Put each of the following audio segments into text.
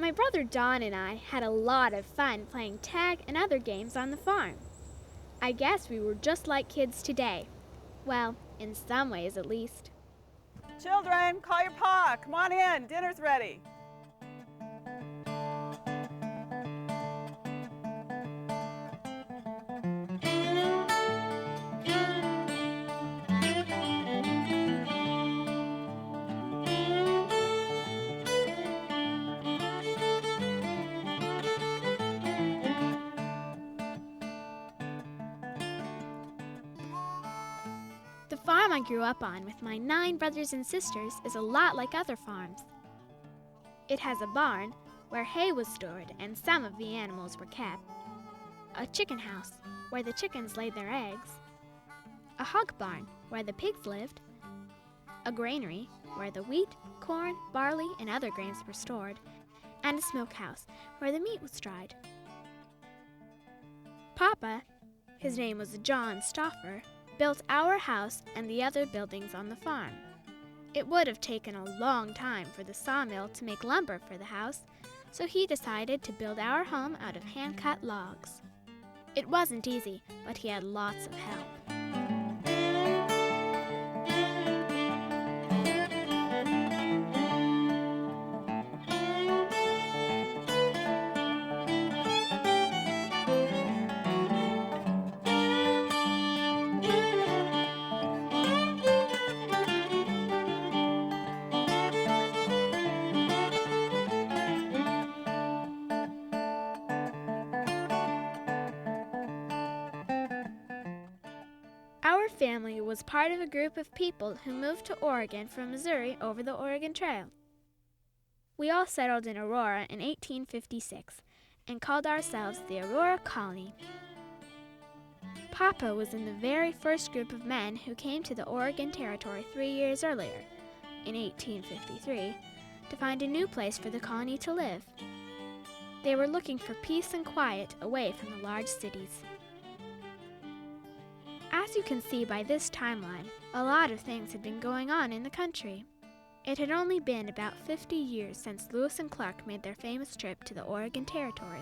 My brother Don and I had a lot of fun playing tag and other games on the farm. I guess we were just like kids today. Well, in some ways at least. Children, call your pa. Come on in. Dinner's ready. The farm I grew up on with my 9 brothers and sisters is a lot like other farms. It has a barn where hay was stored and some of the animals were kept, a chicken house where the chickens laid their eggs, a hog barn where the pigs lived, a granary where the wheat, corn, barley, and other grains were stored, and a smokehouse where the meat was dried. Papa, his name was John Stauffer, built our house and the other buildings on the farm. It would have taken a long time for the sawmill to make lumber for the house, so he decided to build our home out of hand-cut logs. It wasn't easy, but he had lots of help. Our family was part of a group of people who moved to Oregon from Missouri over the Oregon Trail. We all settled in Aurora in 1856 and called ourselves the Aurora Colony. Papa was in the very first group of men who came to the Oregon Territory 3 years earlier, in 1853, to find a new place for the colony to live. They were looking for peace and quiet away from the large cities. As you can see by this timeline, a lot of things had been going on in the country. It had only been about 50 years since Lewis and Clark made their famous trip to the Oregon Territory.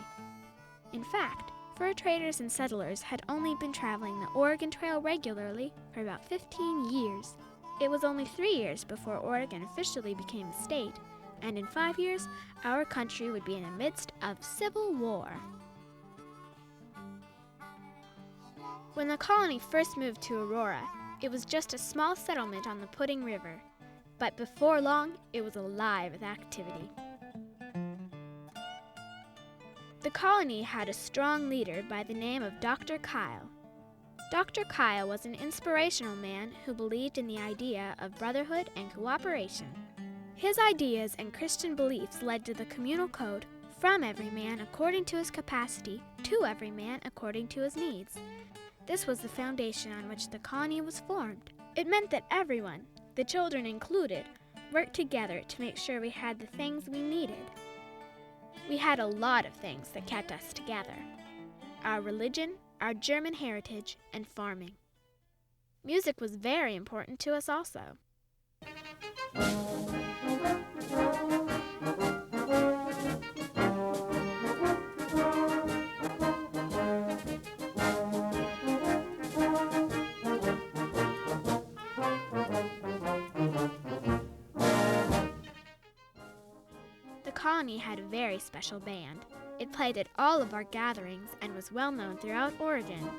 In fact, fur traders and settlers had only been traveling the Oregon Trail regularly for about 15 years. It was only 3 years before Oregon officially became a state, and in 5 years, our country would be in the midst of civil war. When the colony first moved to Aurora, it was just a small settlement on the Pudding River, but before long, it was alive with activity. The colony had a strong leader by the name of Dr. Keil. Dr. Keil was an inspirational man who believed in the idea of brotherhood and cooperation. His ideas and Christian beliefs led to the Communal Code, from every man according to his capacity to every man according to his needs. This was the foundation on which the colony was formed. It meant that everyone, the children included, worked together to make sure we had the things we needed. We had a lot of things that kept us together: our religion, our German heritage, and farming. Music was very important to us also. The colony had a very special band. It played at all of our gatherings and was well known throughout Oregon.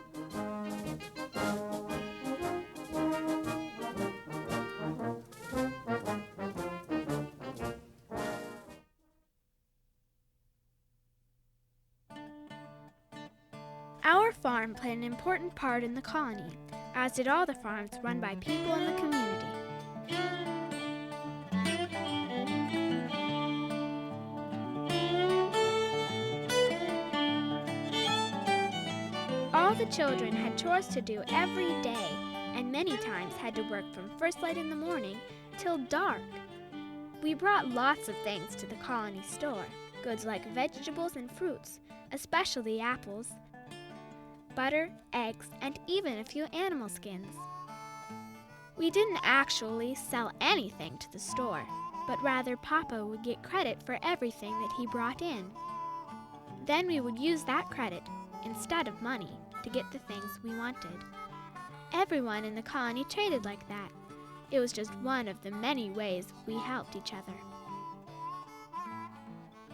Our farm played an important part in the colony, as did all the farms run by people in the community. All the children had chores to do every day, and many times had to work from first light in the morning till dark. We brought lots of things to the colony store, goods like vegetables and fruits, especially apples, butter, eggs, and even a few animal skins. We didn't actually sell anything to the store. but rather Papa would get credit for everything that he brought in. Then we would use that credit, instead of money, to get the things we wanted. Everyone in the colony traded like that. It was just one of the many ways we helped each other.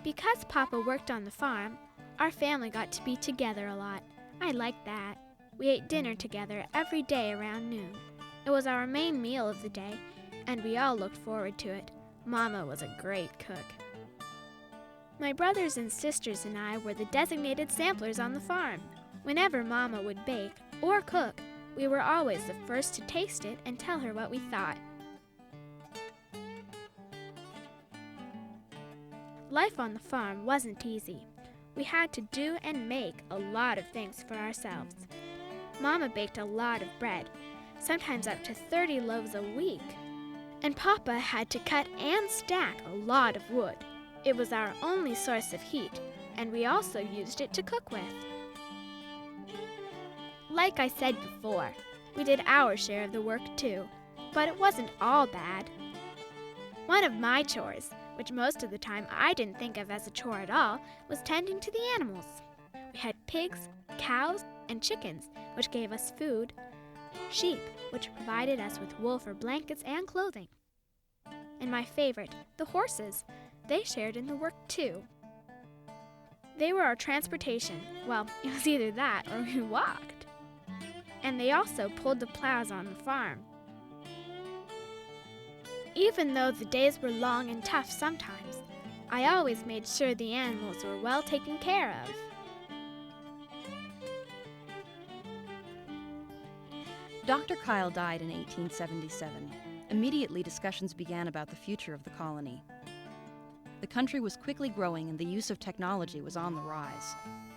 Because Papa worked on the farm, our family got to be together a lot. I liked that. We ate dinner together every day around noon. It was our main meal of the day, and we all looked forward to it. Mama was a great cook. My brothers and sisters and I were the designated samplers on the farm. Whenever Mama would bake or cook, we were always the first to taste it and tell her what we thought. Life on the farm wasn't easy. We had to do and make a lot of things for ourselves. Mama baked a lot of bread, sometimes up to 30 loaves a week. And Papa had to cut and stack a lot of wood. It was our only source of heat, and we also used it to cook with. Like I said before, we did our share of the work too, but it wasn't all bad. One of my chores, which most of the time I didn't think of as a chore at all, was tending to the animals. We had pigs, cows, and chickens, which gave us food, sheep, which provided us with wool for blankets and clothing. And my favorite, the horses, they shared in the work too. They were our transportation. Well, it was either that or we walked. And they also pulled the plows on the farm. Even though the days were long and tough sometimes, I always made sure the animals were well taken care of. Dr. Keil died in 1877. Immediately, discussions began about the future of the colony. The country was quickly growing and the use of technology was on the rise.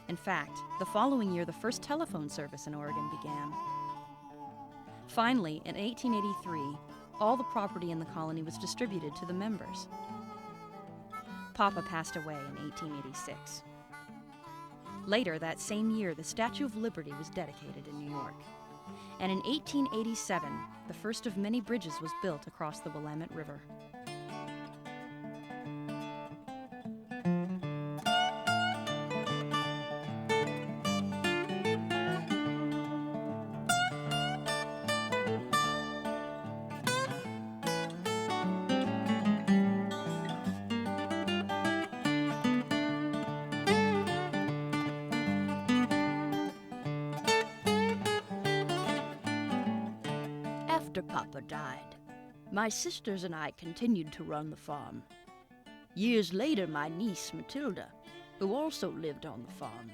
In fact, the following year, the first telephone service in Oregon began. Finally, in 1883, all the property in the colony was distributed to the members. Papa passed away in 1886. Later that same year, the Statue of Liberty was dedicated in New York. And in 1887, the first of many bridges was built across the Willamette River. After Papa died, my sisters and I continued to run the farm. Years later, my niece, Matilda, who also lived on the farm,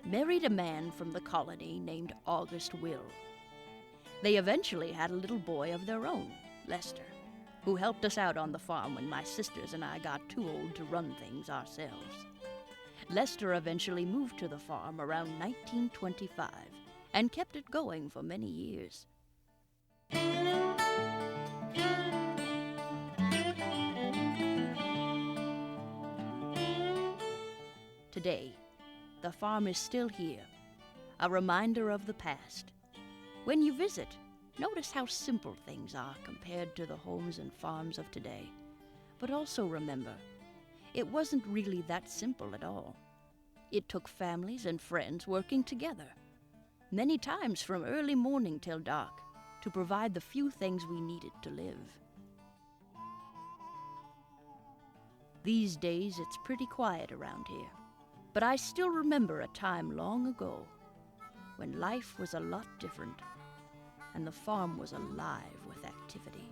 married a man from the colony named August Will. They eventually had a little boy of their own, Lester, who helped us out on the farm when my sisters and I got too old to run things ourselves. Lester eventually moved to the farm around 1925 and kept it going for many years. Today, the farm is still here, a reminder of the past. When you visit, notice how simple things are compared to the homes and farms of today. But also remember, it wasn't really that simple at all. It took families and friends working together, many times from early morning till dark, to provide the few things we needed to live. These days, it's pretty quiet around here, but I still remember a time long ago when life was a lot different and the farm was alive with activity.